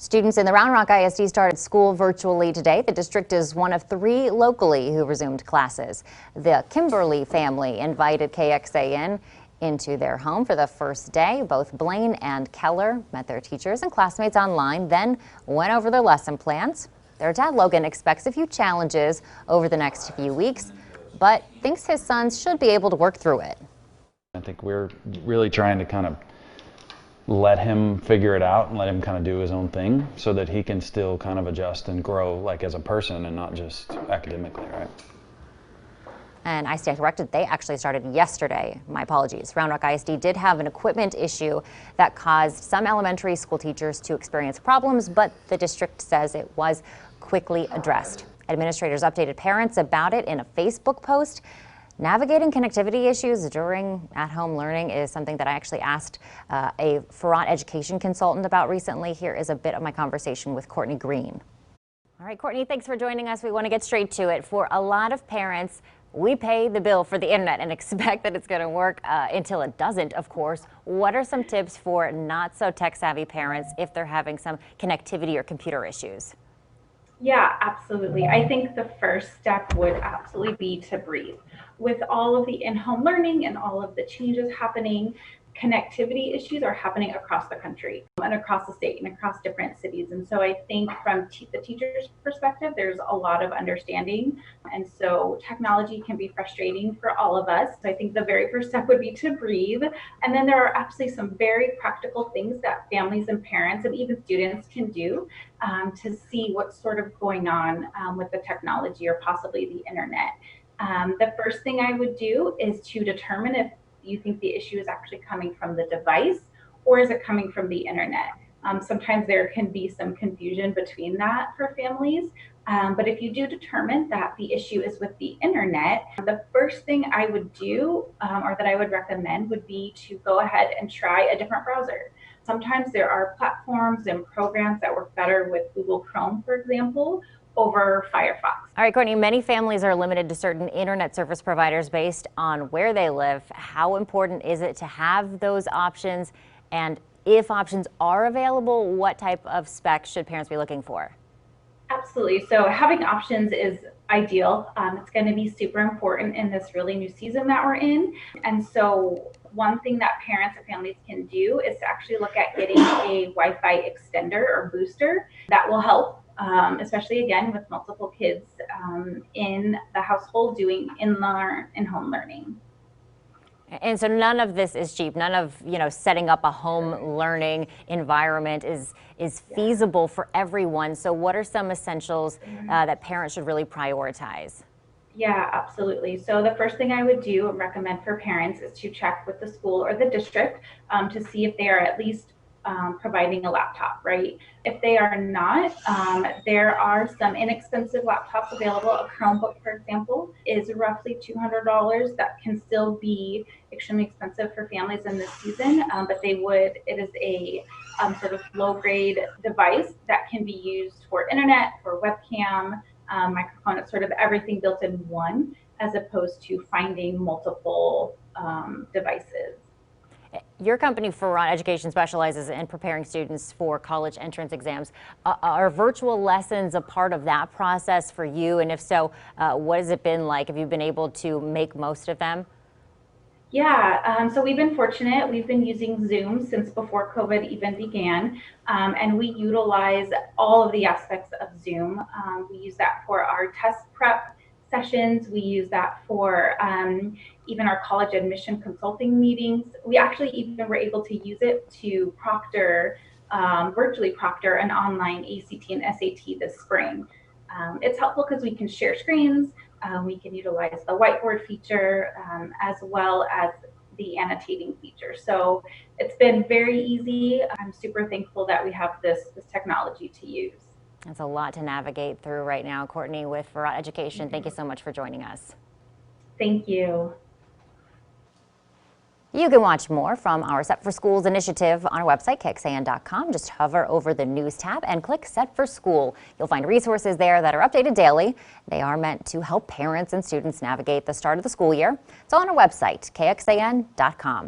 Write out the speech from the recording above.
Students in the Round Rock ISD started school virtually today. The district is one of 3 locally who resumed classes. The Kimberly family invited KXAN into their home for the first day. Both Blaine and Keller met their teachers and classmates online, then went over their lesson plans. Their dad, Logan, expects a few challenges over the next few weeks, but thinks his sons should be able to work through it. I think we're really trying to kind of let him figure it out and let him kind of do his own thing so that he can still kind of adjust and grow like as a person and not just academically, right? And I stand corrected, they actually started yesterday. My apologies. Round Rock ISD did have an equipment issue that caused some elementary school teachers to experience problems, but the district says it was quickly addressed. Administrators updated parents about it in a Facebook post. Navigating connectivity issues during at-home learning is something that I actually asked a Firat Education consultant about recently. Here is a bit of my conversation with Courtney Green. All right, Courtney, thanks for joining us. We want to get straight to it. For a lot of parents, we pay the bill for the internet and expect that it's going to work until it doesn't, of course. What are some tips for not so tech-savvy parents if they're having some connectivity or computer issues? Yeah, absolutely. I think the first step would absolutely be to breathe. With all of the in-home learning and all of the changes happening, connectivity issues are happening across the country and across the state and across different cities. And so I think from the teacher's perspective, there's a lot of understanding. And so technology can be frustrating for all of us. So I think the very first step would be to breathe. And then there are absolutely some very practical things that families and parents and even students can do to see what's sort of going on with the technology or possibly the internet. The first thing I would do is to determine if you think the issue is actually coming from the device or is it coming from the internet. Sometimes there can be some confusion between that for families, but if you do determine that the issue is with the internet, the first thing I would do or that I would recommend would be to go ahead and try a different browser. Sometimes there are platforms and programs that work better with Google Chrome, for example, over Firefox. All right, Courtney, many families are limited to certain internet service providers based on where they live. How important is it to have those options? And if options are available, what type of specs should parents be looking for? Absolutely. So having options is ideal. It's going to be super important in this really new season that we're in. And so one thing that parents and families can do is to actually look at getting a Wi-Fi extender or booster that will help. Especially again with multiple kids in the household doing in-home learning. And so none of this is cheap. None of setting up a home learning environment is feasible for everyone. So what are some essentials that parents should really prioritize? Yeah, absolutely. So the first thing I would do and recommend for parents is to check with the school or the district to see if they are at least providing a laptop, right? If they are not, there are some inexpensive laptops available. A Chromebook, for example, is roughly $200. That can still be extremely expensive for families in this season, but it is a sort of low-grade device that can be used for internet, for webcam, microphone. It's sort of everything built in one, as opposed to finding multiple devices. Your company, Firat Education, specializes in preparing students for college entrance exams. Are virtual lessons a part of that process for you? And if so, what has it been like? Have you been able to make most of them? Yeah, so we've been fortunate. We've been using Zoom since before COVID even began, and we utilize all of the aspects of Zoom. We use that for our test prep sessions. We use that for even our college admission consulting meetings. We actually even were able to use it to virtually proctor an online ACT and SAT this spring. It's helpful because we can share screens, we can utilize the whiteboard feature, as well as the annotating feature. So it's been very easy. I'm super thankful that we have this technology to use. That's a lot to navigate through right now. Courtney with Firat Education, thank you so much for joining us. Thank you. You can watch more from our Set for Schools initiative on our website, KXAN.com. Just hover over the News tab and click Set for School. You'll find resources there that are updated daily. They are meant to help parents and students navigate the start of the school year. It's on our website, KXAN.com.